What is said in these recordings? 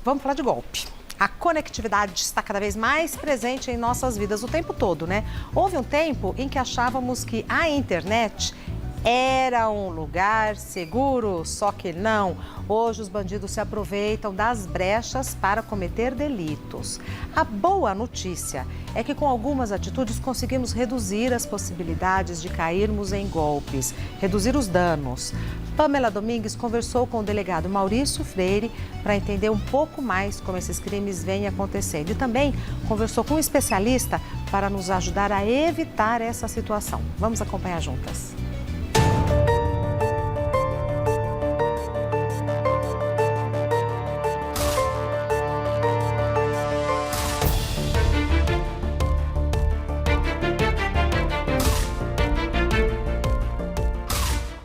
Vamos falar de golpe. A conectividade está cada vez mais presente em nossas vidas o tempo todo, né? Houve um tempo em que achávamos que a internet era um lugar seguro, só que não. Hoje os bandidos se aproveitam das brechas para cometer delitos. A boa notícia é que com algumas atitudes conseguimos reduzir as possibilidades de cairmos em golpes, reduzir os danos. Pamela Domingues conversou com o delegado Maurício Freire para entender um pouco mais como esses crimes vêm acontecendo. E também conversou com um especialista para nos ajudar a evitar essa situação. Vamos acompanhar juntas.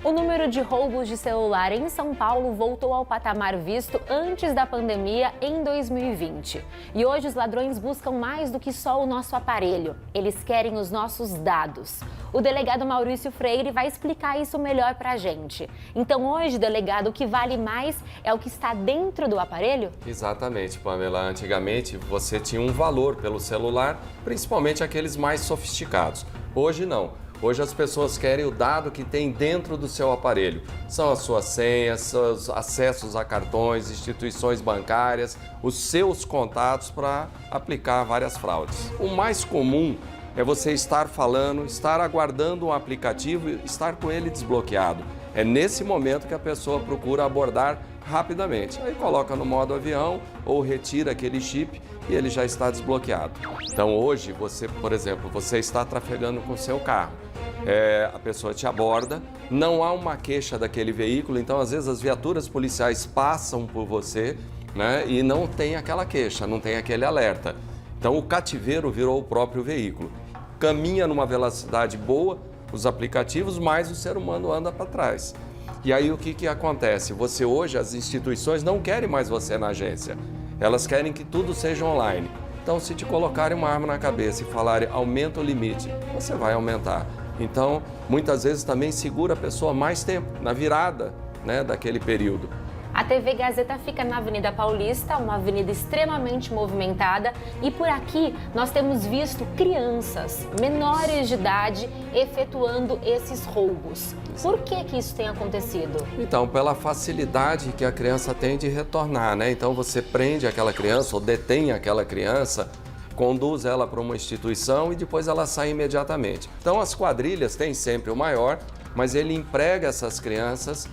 O número de roubos de celular em São Paulo voltou ao patamar visto antes da pandemia em 2020. E hoje os ladrões buscam mais do que só o nosso aparelho. Eles querem os nossos dados. O delegado Maurício Freire vai explicar isso melhor pra gente. Então hoje, delegado, o que vale mais é o que está dentro do aparelho? Exatamente, Pamela. Antigamente você tinha um valor pelo celular, principalmente aqueles mais sofisticados. Hoje não. Hoje as pessoas querem o dado que tem dentro do seu aparelho. São as suas senhas, seus acessos a cartões, instituições bancárias, os seus contatos para aplicar várias fraudes. O mais comum é você estar falando, estar aguardando um aplicativo e estar com ele desbloqueado. É nesse momento que a pessoa procura abordar rapidamente. Aí coloca no modo avião ou retira aquele chip e ele já está desbloqueado. Então hoje você, por exemplo, você está trafegando com o seu carro. A pessoa te aborda, não há uma queixa daquele veículo, então às vezes as viaturas policiais passam por você, né, e não tem aquela queixa, não tem aquele alerta. Então o cativeiro virou o próprio veículo. Caminha numa velocidade boa, os aplicativos, mas o ser humano anda para trás. E aí o que acontece? Você hoje, as instituições não querem mais você na agência, elas querem que tudo seja online. Então se te colocarem uma arma na cabeça e falarem aumenta o limite, você vai aumentar. Então, muitas vezes também segura a pessoa mais tempo, na virada, né, daquele período. A TV Gazeta fica na Avenida Paulista, uma avenida extremamente movimentada, e por aqui nós temos visto crianças menores de idade efetuando esses roubos. Por que isso tem acontecido? Então, pela facilidade que a criança tem de retornar, né? Então você prende aquela criança ou detém aquela criança, conduz ela para uma instituição e depois ela sai imediatamente. Então as quadrilhas têm sempre o maior, mas ele emprega essas crianças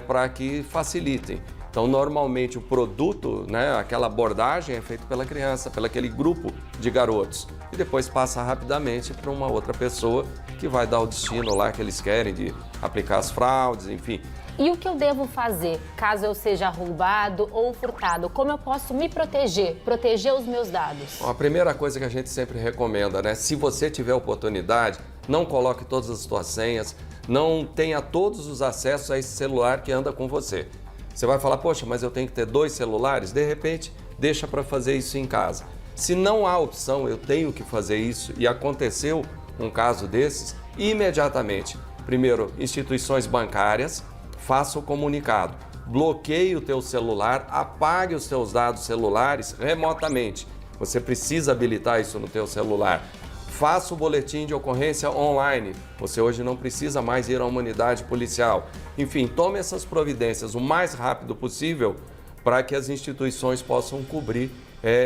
para que facilitem. Então normalmente o produto, né, aquela abordagem é feito pela criança, pelo aquele grupo de garotos. E depois passa rapidamente para uma outra pessoa que vai dar o destino lá que eles querem de aplicar as fraudes, enfim. E o que eu devo fazer caso eu seja roubado ou furtado? Como eu posso me proteger os meus dados? A primeira coisa que a gente sempre recomenda, né? Se você tiver oportunidade, não coloque todas as suas senhas, não tenha todos os acessos a esse celular que anda com você. Você vai falar, poxa, mas eu tenho que ter 2 celulares? De repente, deixa para fazer isso em casa. Se não há opção, eu tenho que fazer isso e aconteceu um caso desses, imediatamente, primeiro, instituições bancárias, faça o comunicado, bloqueie o teu celular, apague os teus dados celulares remotamente. Você precisa habilitar isso no teu celular. Faça o boletim de ocorrência online. Você hoje não precisa mais ir a uma unidade policial. Enfim, tome essas providências o mais rápido possível para que as instituições possam cobrir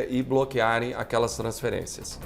e bloquearem aquelas transferências.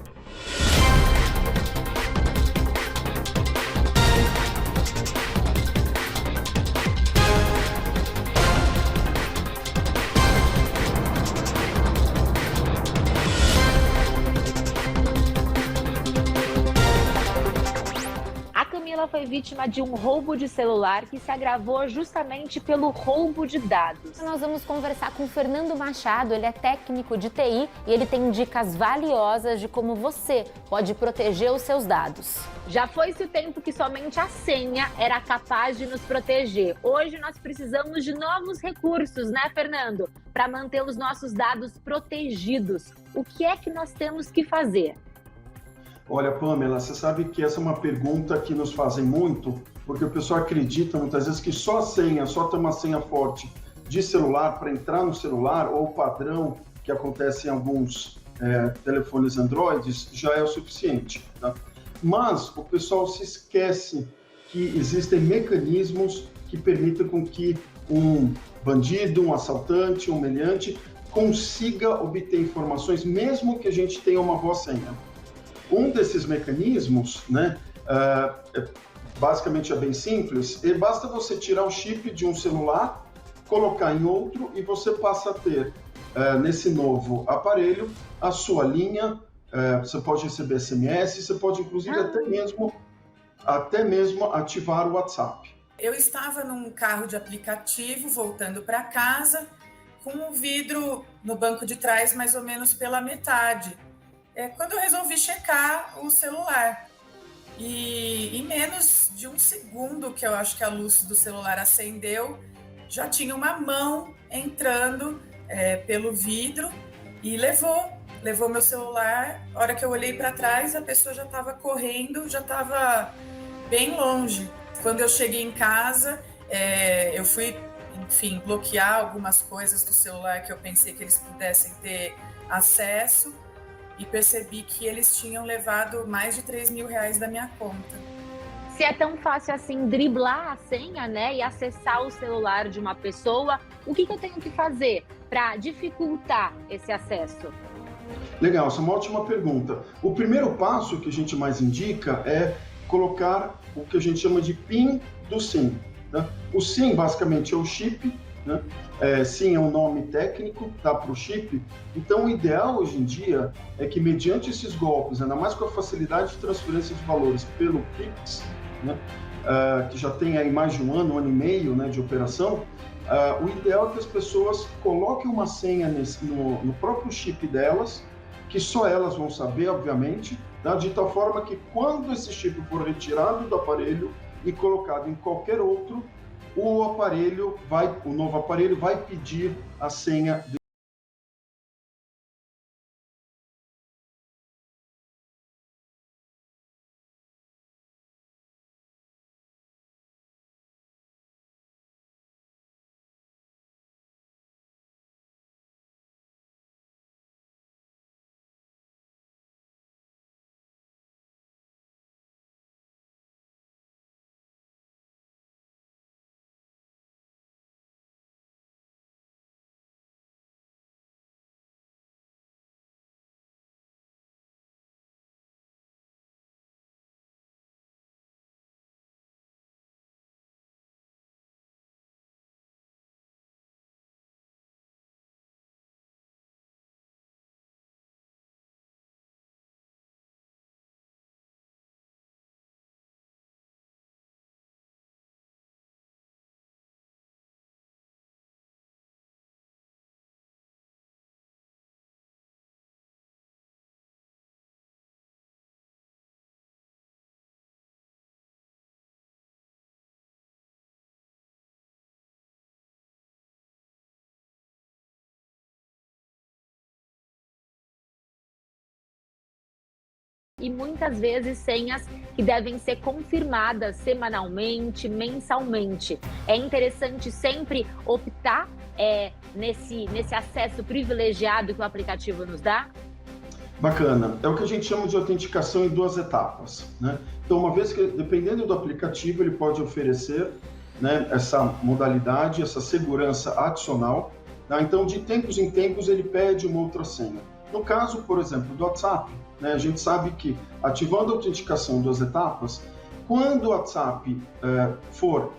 Ela foi vítima de um roubo de celular que se agravou justamente pelo roubo de dados. Nós vamos conversar com o Fernando Machado, ele é técnico de TI e ele tem dicas valiosas de como você pode proteger os seus dados. Já foi-se o tempo que somente a senha era capaz de nos proteger. Hoje nós precisamos de novos recursos, né, Fernando? Para manter os nossos dados protegidos. O que é que nós temos que fazer? Olha, Pamela, você sabe que essa é uma pergunta que nos fazem muito, porque o pessoal acredita muitas vezes que só a senha, só ter uma senha forte de celular para entrar no celular, ou o padrão que acontece em alguns telefones Androids, já é o suficiente. Tá? Mas o pessoal se esquece que existem mecanismos que permitem com que um bandido, um assaltante, um meliante consiga obter informações, mesmo que a gente tenha uma boa senha. Um desses mecanismos, né, basicamente é bem simples, e basta você tirar o chip de um celular, colocar em outro e você passa a ter, nesse novo aparelho, a sua linha, você pode receber SMS, você pode inclusive até mesmo ativar o WhatsApp. Eu estava num carro de aplicativo, voltando para casa, com o vidro no banco de trás mais ou menos pela metade. Quando eu resolvi checar o celular. E em menos de um segundo que eu acho que a luz do celular acendeu, já tinha uma mão entrando pelo vidro e levou meu celular. A hora que eu olhei para trás, a pessoa já estava correndo, já estava bem longe. Quando eu cheguei em casa, eu fui, enfim, bloquear algumas coisas do celular que eu pensei que eles pudessem ter acesso e percebi que eles tinham levado mais de R$3.000 da minha conta. Se é tão fácil assim driblar a senha, né, e acessar o celular de uma pessoa, o que eu tenho que fazer para dificultar esse acesso? Legal, essa é uma ótima pergunta. O primeiro passo que a gente mais indica é colocar o que a gente chama de PIN do SIM. Né? O SIM basicamente é o chip, né? SIM é um nome técnico, tá, para o chip. Então o ideal hoje em dia é que mediante esses golpes, ainda mais com a facilidade de transferência de valores pelo Pix, né? Que já tem aí mais de um ano e meio, né, de operação, o ideal é que as pessoas coloquem uma senha no próprio chip delas, que só elas vão saber, obviamente, tá? De tal forma que quando esse chip for retirado do aparelho e colocado em qualquer outro, o novo aparelho vai pedir a senha. E muitas vezes senhas que devem ser confirmadas semanalmente, mensalmente. É interessante sempre optar nesse acesso privilegiado que o aplicativo nos dá? Bacana. É o que a gente chama de autenticação em 2 etapas, né? Então, uma vez que, dependendo do aplicativo, ele pode oferecer, né, essa modalidade, essa segurança adicional, tá? Então, de tempos em tempos, ele pede uma outra senha. No caso, por exemplo, do WhatsApp, né, a gente sabe que ativando a autenticação em 2 etapas, quando o WhatsApp for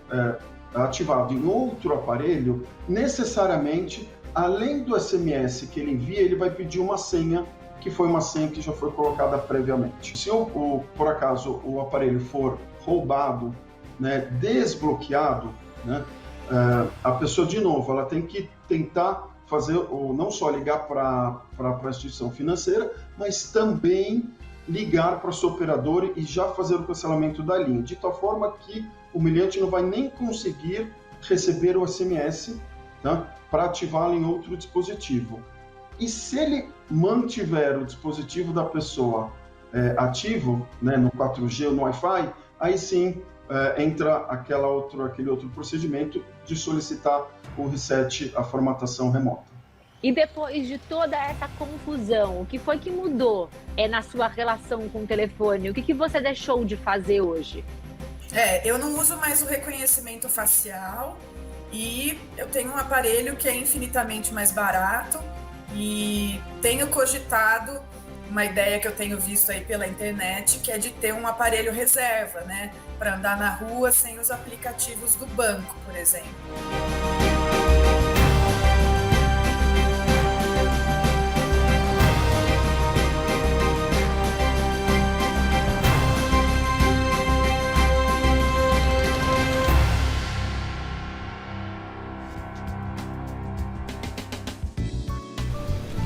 ativado em outro aparelho, necessariamente, além do SMS que ele envia, ele vai pedir uma senha, que foi uma senha que já foi colocada previamente. Se por acaso o aparelho for roubado, né, desbloqueado, né, a pessoa, de novo, ela tem que tentar fazer, ou não só ligar para a instituição financeira, mas também ligar para o seu operador e já fazer o cancelamento da linha, de tal forma que o meliante não vai nem conseguir receber o SMS, tá, para ativá-lo em outro dispositivo. E se ele mantiver o dispositivo da pessoa ativo, né, no 4G ou no Wi-Fi, aí sim entra aquele outro procedimento de solicitar o reset, a formatação remota. E depois de toda essa confusão, o que foi que mudou na sua relação com o telefone? O que você deixou de fazer hoje? Eu não uso mais o reconhecimento facial e eu tenho um aparelho que é infinitamente mais barato e tenho cogitado uma ideia que eu tenho visto aí pela internet, que é de ter um aparelho reserva, né? Para andar na rua sem os aplicativos do banco, por exemplo.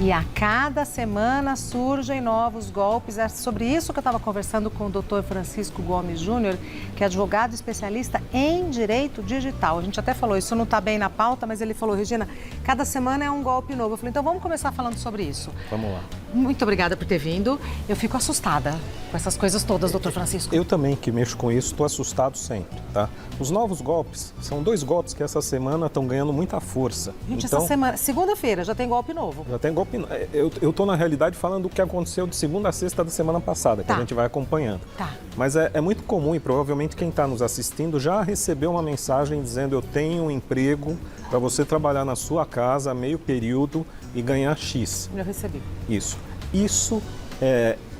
E a cada semana surgem novos golpes. É sobre isso que eu estava conversando com o Dr. Francisco Gomes Júnior, que é advogado especialista em direito digital. A gente até falou, isso não está bem na pauta, mas ele falou, Regina, cada semana é um golpe novo. Eu falei, então vamos começar falando sobre isso. Vamos lá. Muito obrigada por ter vindo. Eu fico assustada com essas coisas todas, doutor Francisco. Eu também, que mexo com isso, estou assustado sempre, tá? Os novos golpes, são 2 golpes que essa semana estão ganhando muita força. Gente, então, essa semana, segunda-feira, já tem golpe novo. Já tem golpe. Eu estou, na realidade, falando do que aconteceu de segunda a sexta da semana passada, que a gente vai acompanhando. Tá. Mas é muito comum e provavelmente quem está nos assistindo já recebeu uma mensagem dizendo: eu tenho um emprego para você trabalhar na sua casa a meio período e ganhar X. Eu recebi. Isso,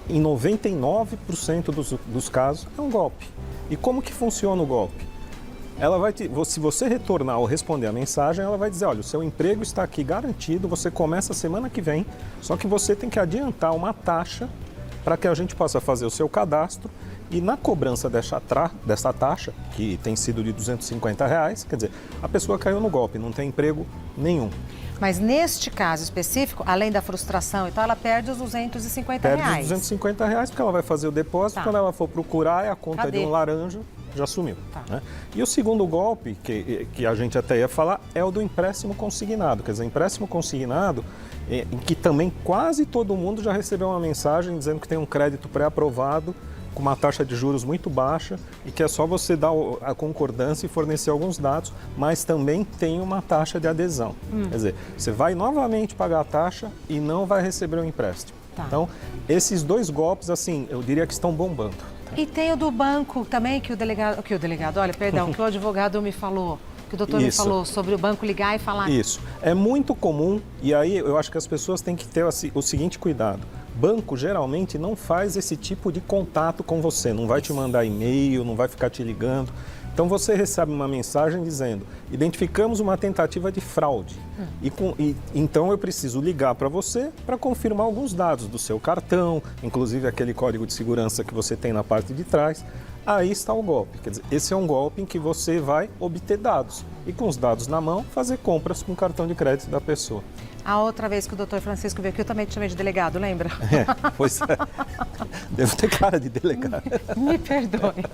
em 99% dos casos, é um golpe. E como que funciona o golpe? Se você retornar ou responder a mensagem, ela vai dizer, olha, o seu emprego está aqui garantido, você começa a semana que vem, só que você tem que adiantar uma taxa para que a gente possa fazer o seu cadastro e na cobrança dessa taxa, que tem sido de R$250, quer dizer, a pessoa caiu no golpe, não tem emprego nenhum. Mas neste caso específico, além da frustração, então ela perde os R$250. Perde os R$250 porque ela vai fazer o depósito, quando ela for procurar, é a conta de um laranja, já sumiu. Né? E o segundo golpe, que a gente até ia falar, é o do empréstimo consignado. Quer dizer, empréstimo consignado, em que também quase todo mundo já recebeu uma mensagem dizendo que tem um crédito pré-aprovado, com uma taxa de juros muito baixa e que é só você dar a concordância e fornecer alguns dados, mas também tem uma taxa de adesão. Quer dizer, você vai novamente pagar a taxa e não vai receber o empréstimo. Então, esses 2 golpes, assim, eu diria que estão bombando. E tem o do banco também, que o advogado me falou, que o doutor me falou sobre o banco ligar e falar. Isso, é muito comum e aí eu acho que as pessoas têm que ter o seguinte cuidado. Banco geralmente não faz esse tipo de contato com você, não vai te mandar e-mail, não vai ficar te ligando. Então você recebe uma mensagem dizendo, identificamos uma tentativa de fraude então eu preciso ligar para você para confirmar alguns dados do seu cartão, inclusive aquele código de segurança que você tem na parte de trás. Aí está o golpe, quer dizer, esse é um golpe em que você vai obter dados e com os dados na mão fazer compras com o cartão de crédito da pessoa. A outra vez que o doutor Francisco veio aqui, eu também te chamei de delegado, lembra? Pois é. Devo ter cara de delegado. Me perdoe.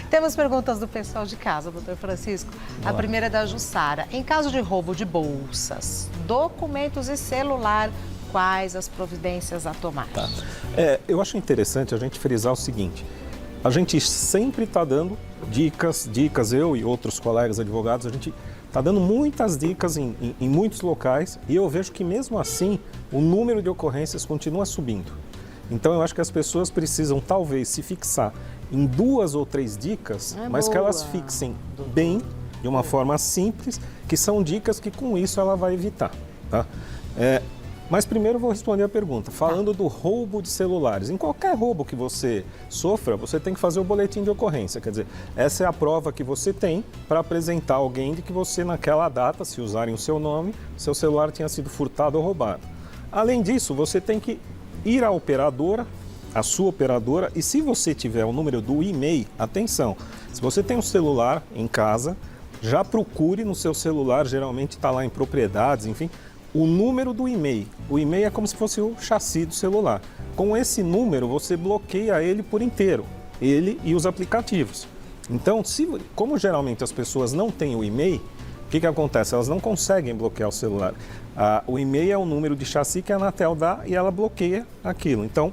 Temos perguntas do pessoal de casa, doutor Francisco. A primeira é da Jussara. Em caso de roubo de bolsas, documentos e celular, quais as providências a tomar? Eu acho interessante a gente frisar o seguinte. A gente sempre está dando dicas, eu e outros colegas advogados, a gente está dando muitas dicas em muitos locais e eu vejo que mesmo assim o número de ocorrências continua subindo. Então eu acho que as pessoas precisam talvez se fixar em 2 ou 3 dicas, mas que elas fixem bem, de uma forma simples, que são dicas que com isso ela vai evitar. Tá? Mas primeiro eu vou responder a pergunta, falando do roubo de celulares. Em qualquer roubo que você sofra, você tem que fazer o boletim de ocorrência. Quer dizer, essa é a prova que você tem para apresentar alguém de que você naquela data, se usarem o seu nome, seu celular tinha sido furtado ou roubado. Além disso, você tem que ir à operadora, a sua operadora, e se você tiver o número do e-mail, atenção, se você tem um celular em casa, já procure no seu celular, geralmente está lá em propriedades, enfim, o número do e-mail. O e-mail é como se fosse o chassi do celular. Com esse número, você bloqueia ele por inteiro, ele e os aplicativos. Então, como geralmente as pessoas não têm o e-mail, o que acontece? Elas não conseguem bloquear o celular. O e-mail é o número de chassi que a Anatel dá e ela bloqueia aquilo. Então,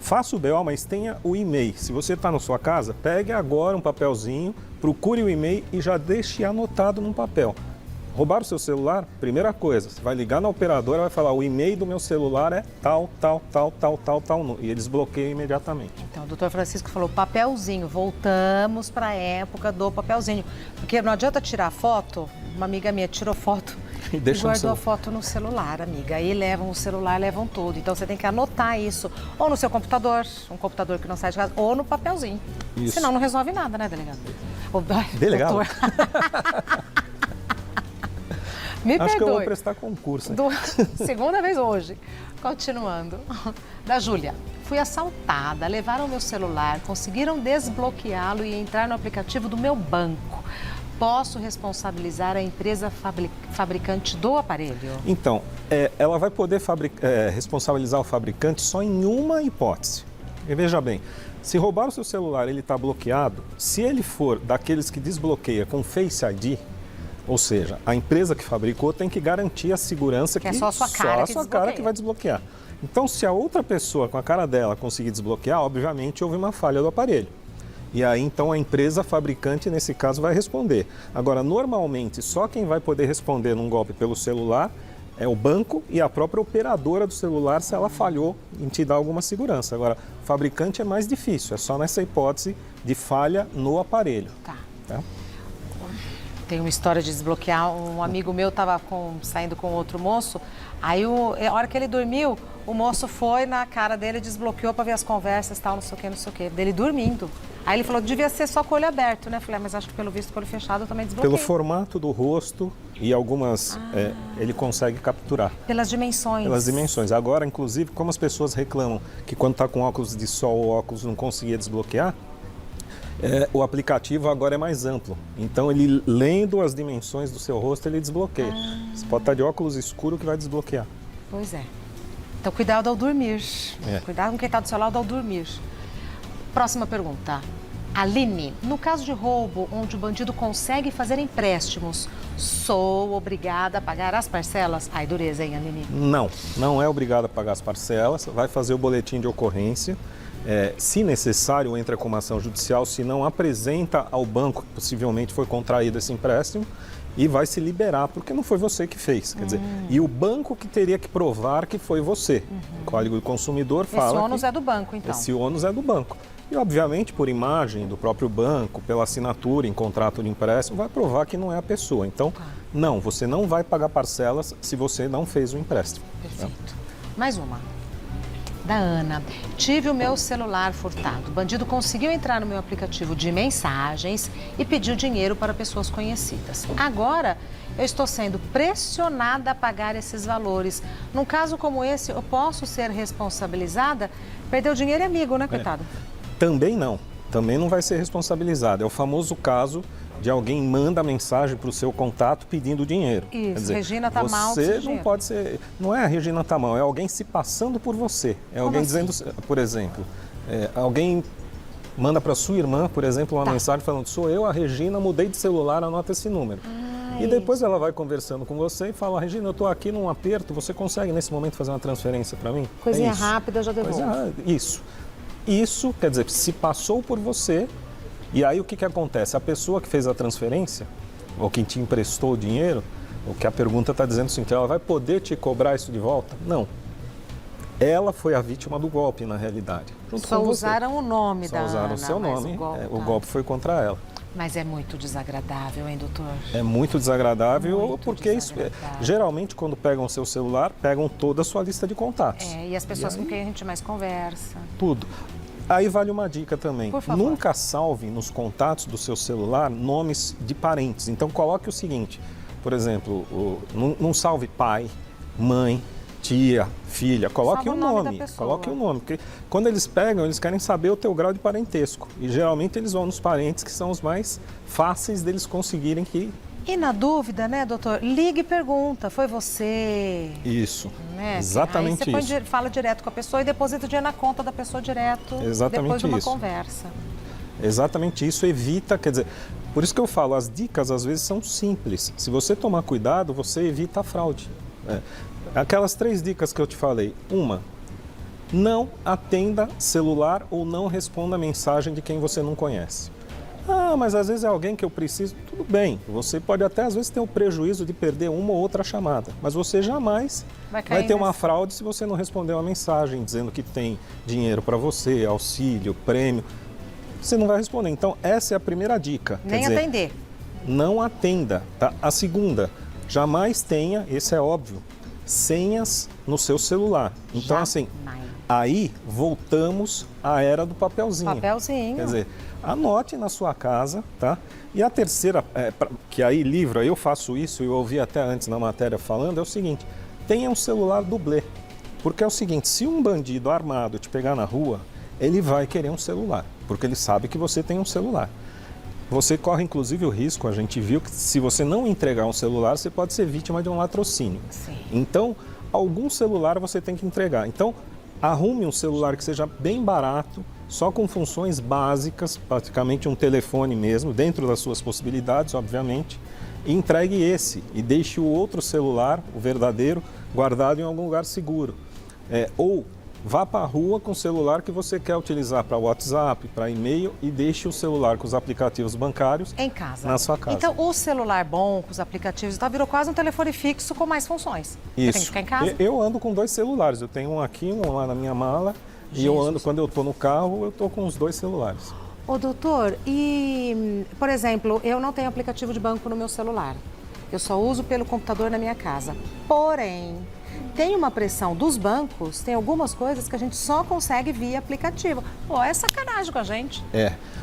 faça o BO, mas tenha o e-mail. Se você está na sua casa, pegue agora um papelzinho, procure o e-mail e já deixe anotado num papel. Roubar o seu celular, primeira coisa, você vai ligar na operadora e vai falar, o e-mail do meu celular é tal, e eles bloqueiam imediatamente. Então, o doutor Francisco falou papelzinho, voltamos para a época do papelzinho. Porque não adianta tirar foto, uma amiga minha tirou foto E e guardou a foto no celular, amiga. Aí levam o celular, levam tudo. Então, você tem que anotar isso, ou no seu computador, um computador que não sai de casa, ou no papelzinho. Isso. Senão não resolve nada, né, delegado? Delegado? Doutor. Me Acho perdoe. que eu vou prestar concurso. Hein? Segunda vez hoje. Continuando. Da Júlia. Fui assaltada, levaram meu celular, conseguiram desbloqueá-lo e entrar no aplicativo do meu banco. Posso responsabilizar a empresa fabricante do aparelho? Então, ela vai poder responsabilizar o fabricante só em uma hipótese. E veja bem, se roubar o seu celular e ele está bloqueado, se ele for daqueles que desbloqueia com Face ID, ou seja, a empresa que fabricou tem que garantir a segurança que é só a sua cara que vai desbloquear. Então, se a outra pessoa com a cara dela conseguir desbloquear, obviamente houve uma falha do aparelho. E aí, então, a empresa fabricante, nesse caso, vai responder. Agora, normalmente, só quem vai poder responder num golpe pelo celular é o banco e a própria operadora do celular, se ela falhou em te dar alguma segurança. Agora, o fabricante é mais difícil, é só nessa hipótese de falha no aparelho. Tá? Tem uma história de desbloquear. Um amigo meu estava saindo com outro moço, aí a hora que ele dormiu, o moço foi na cara dele, desbloqueou para ver as conversas, tal, não sei o que, dele dormindo. Aí ele falou, devia ser só com o olho aberto, né? Falei, mas acho que pelo visto com o olho fechado eu também desbloqueei. Pelo formato do rosto e algumas, ele consegue capturar. Pelas dimensões. Pelas dimensões. Agora, inclusive, como as pessoas reclamam que quando está com óculos de sol ou óculos não conseguia desbloquear, o aplicativo agora é mais amplo. Então, ele lendo as dimensões do seu rosto, ele desbloqueia. Você pode estar de óculos escuro que vai desbloquear. Pois é. Então, cuidado ao dormir. Cuidado com quem está do seu lado ao dormir. Próxima pergunta. Aline, no caso de roubo, onde o bandido consegue fazer empréstimos, sou obrigada a pagar as parcelas? Ai, dureza, hein, Aline? Não é obrigada a pagar as parcelas. Vai fazer o boletim de ocorrência. Se necessário, entra com uma ação judicial, se não apresenta ao banco que possivelmente foi contraído esse empréstimo e vai se liberar, porque não foi você que fez. Quer dizer, e o banco que teria que provar que foi você. O Código do Consumidor fala esse ônus é do banco, então. Esse ônus é do banco. E, obviamente, por imagem do próprio banco, pela assinatura em contrato de empréstimo, vai provar que não é a pessoa. Então, não, você não vai pagar parcelas se você não fez o empréstimo. Perfeito. Mais uma. Da Ana. Tive o meu celular furtado. O bandido conseguiu entrar no meu aplicativo de mensagens e pediu dinheiro para pessoas conhecidas. Agora, eu estou sendo pressionada a pagar esses valores. Num caso como esse, eu posso ser responsabilizada? Perdeu dinheiro é amigo, né, coitado? Também não vai ser responsabilizado. É o famoso caso de alguém manda mensagem para o seu contato pedindo dinheiro. Isso, quer dizer, Regina tá mal. Você não pode ser... Não é a Regina tá mal, é alguém se passando por você. É alguém dizendo, por exemplo, alguém manda para sua irmã, por exemplo, uma mensagem falando, sou eu, a Regina, mudei de celular, anota esse número. E depois ela vai conversando com você e fala, Regina, eu estou aqui num aperto, você consegue nesse momento fazer uma transferência para mim? Coisinha rápida, já devolvo. Isso, quer dizer, se passou por você, e aí o que acontece? A pessoa que fez a transferência, ou quem te emprestou o dinheiro, o que a pergunta está dizendo assim, que ela vai poder te cobrar isso de volta? Não. Ela foi a vítima do golpe, na realidade. Só usaram o nome da Ana. Só usaram o seu nome, o golpe foi contra ela. Mas é muito desagradável, hein, doutor? É muito desagradável, porque isso, geralmente quando pegam o seu celular, pegam toda a sua lista de contatos. E as pessoas com quem a gente mais conversa. Tudo. Aí vale uma dica também. Por favor. Nunca salve nos contatos do seu celular nomes de parentes. Então coloque o seguinte, por exemplo, não salve pai, mãe, tia, filha, coloque o nome, porque quando eles pegam, eles querem saber o teu grau de parentesco e geralmente eles vão nos parentes que são os mais fáceis deles conseguirem que... E na dúvida, né, doutor, ligue e pergunta, foi você? Isso, né? exatamente Aí isso. Você fala direto com a pessoa e deposita o dinheiro na conta da pessoa direto, exatamente depois de uma isso. conversa. Exatamente isso, evita, quer dizer, por isso que eu falo, as dicas às vezes são simples. Se você tomar cuidado, você evita a fraude. Aquelas 3 dicas que eu te falei. Uma, não atenda celular ou não responda mensagem de quem você não conhece. Ah, mas às vezes é alguém que eu preciso. Tudo bem, você pode até às vezes ter o prejuízo de perder uma ou outra chamada, mas você jamais vai ter uma fraude se você não responder uma mensagem dizendo que tem dinheiro para você, auxílio, prêmio. Você não vai responder. Então, essa é a primeira dica. Nem atender. Não atenda, tá? A segunda, jamais tenha, esse é óbvio, senhas no seu celular. Então, assim, aí voltamos à era do papelzinho. Papelzinho. Quer dizer, anote na sua casa, tá? E a terceira, que aí livro, eu faço isso, eu ouvi até antes na matéria falando, é o seguinte, tenha um celular dublê. Porque é o seguinte, se um bandido armado te pegar na rua, ele vai querer um celular, porque ele sabe que você tem um celular. Você corre, inclusive, o risco, a gente viu que se você não entregar um celular, você pode ser vítima de um latrocínio. Sim. Então, algum celular você tem que entregar. Então, arrume um celular que seja bem barato, só com funções básicas, praticamente um telefone mesmo, dentro das suas possibilidades, obviamente, e entregue esse e deixe o outro celular, o verdadeiro, guardado em algum lugar seguro. Ou vá para a rua com o celular que você quer utilizar para WhatsApp, para e-mail e deixe o celular com os aplicativos bancários em casa. Na sua casa. Então, o celular bom, com os aplicativos e tal, virou quase um telefone fixo com mais funções. Isso. Você tem que ficar em casa? Eu ando com 2 celulares. Eu tenho um aqui, um lá na minha mala. Jesus. E eu ando, quando eu estou no carro, eu estou com os 2 celulares. Ô, doutor, e, por exemplo, eu não tenho aplicativo de banco no meu celular. Eu só uso pelo computador na minha casa. Porém, tem uma pressão dos bancos, tem algumas coisas que a gente só consegue via aplicativo. Pô, é sacanagem com a gente.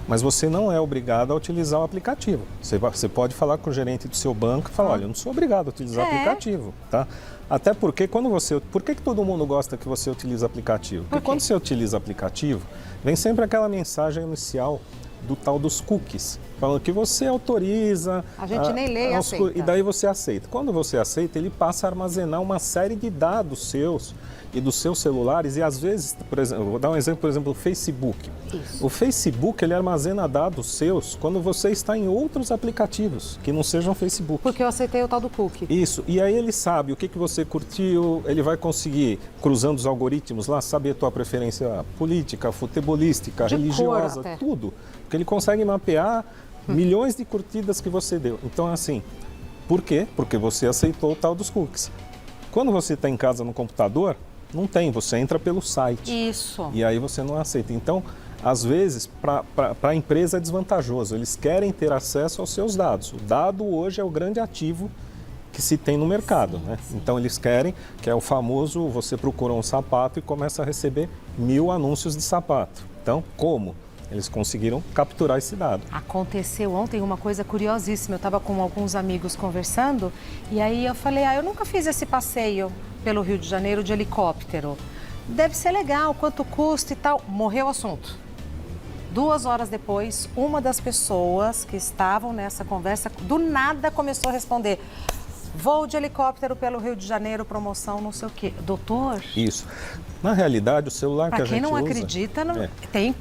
Mas você não é obrigado a utilizar o aplicativo. Você pode falar com o gerente do seu banco e falar, olha, eu não sou obrigado a utilizar o aplicativo, tá? Até porque quando você... Por que todo mundo gosta que você utilize aplicativo? Porque quando você utiliza aplicativo, vem sempre aquela mensagem inicial do tal dos cookies, falando que você autoriza... A gente nem lê e aceita. E daí você aceita. Quando você aceita, ele passa a armazenar uma série de dados seus e dos seus celulares e às vezes, por exemplo, vou dar um exemplo, por exemplo, do Facebook. Isso. O Facebook, ele armazena dados seus quando você está em outros aplicativos que não sejam Facebook. Porque eu aceitei o tal do cookie. Isso, e aí ele sabe o que você curtiu, ele vai conseguir, cruzando os algoritmos lá, saber a tua preferência política, futebolística, religiosa, tudo. Porque ele consegue mapear milhões de curtidas que você deu. Então, assim, por quê? Porque você aceitou o tal dos cookies. Quando você está em casa no computador, não tem, você entra pelo site. Isso. E aí você não aceita. Então, às vezes, para a empresa é desvantajoso. Eles querem ter acesso aos seus dados. O dado hoje é o grande ativo que se tem no mercado, né? Então, eles querem, que é o famoso, você procura um sapato e começa a receber 1000 anúncios de sapato. Então, como? Eles conseguiram capturar esse dado. Aconteceu ontem uma coisa curiosíssima. Eu estava com alguns amigos conversando e aí eu falei, eu nunca fiz esse passeio pelo Rio de Janeiro de helicóptero. Deve ser legal, quanto custa e tal. Morreu o assunto. 2 horas depois, uma das pessoas que estavam nessa conversa, do nada começou a responder: voo de helicóptero pelo Rio de Janeiro, promoção, não sei o quê. Doutor? Isso. Na realidade, o celular que a gente usa... Para quem não acredita,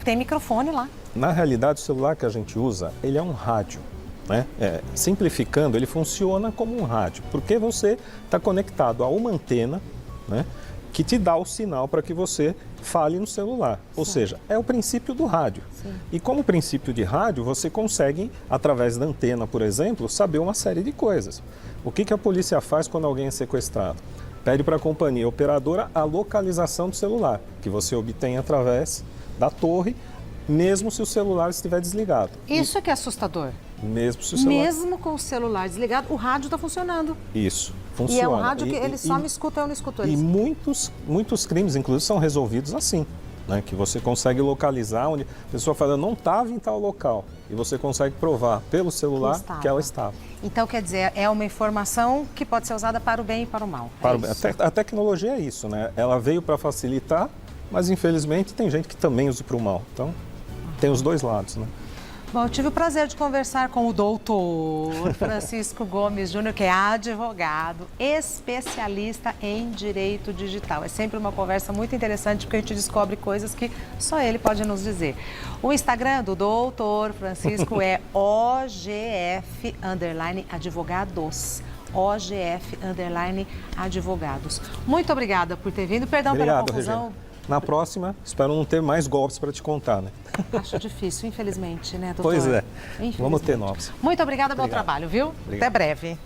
tem microfone lá. Na realidade, o celular que a gente usa, ele é um rádio. Né? Simplificando, ele funciona como um rádio, porque você está conectado a uma antena, né, que te dá o sinal para que você fale no celular. Ou seja, é o princípio do rádio. Sim. E como princípio de rádio, você consegue, através da antena, por exemplo, saber uma série de coisas. O que a polícia faz quando alguém é sequestrado? Pede para a companhia operadora a localização do celular, que você obtém através da torre, mesmo se o celular estiver desligado. Isso é que é assustador. Mesmo se o celular... Mesmo com o celular desligado, o rádio está funcionando. Isso, funciona. E é um rádio que ele só me escuta, eu não escuto ele. E muitos crimes, inclusive, são resolvidos assim, né? Que você consegue localizar onde a pessoa fala, não estava em tal local. E você consegue provar pelo celular que ela estava. Então, quer dizer, é uma informação que pode ser usada para o bem e para o mal. A tecnologia é isso, né? Ela veio para facilitar, mas infelizmente tem gente que também usa para o mal. Então, tem os dois lados, né? Bom, eu tive o prazer de conversar com o doutor Francisco Gomes Júnior, que é advogado, especialista em direito digital. É sempre uma conversa muito interessante, porque a gente descobre coisas que só ele pode nos dizer. O Instagram do doutor Francisco é OGF_advogados. OGF_advogados. Muito obrigada por ter vindo. Perdão pela confusão. Na próxima, espero não ter mais golpes para te contar, né? Acho difícil, infelizmente, né, doutor? Pois é. Infelizmente. Vamos ter novos. Muito obrigada pelo Obrigado. trabalho, viu? Obrigado. Até breve.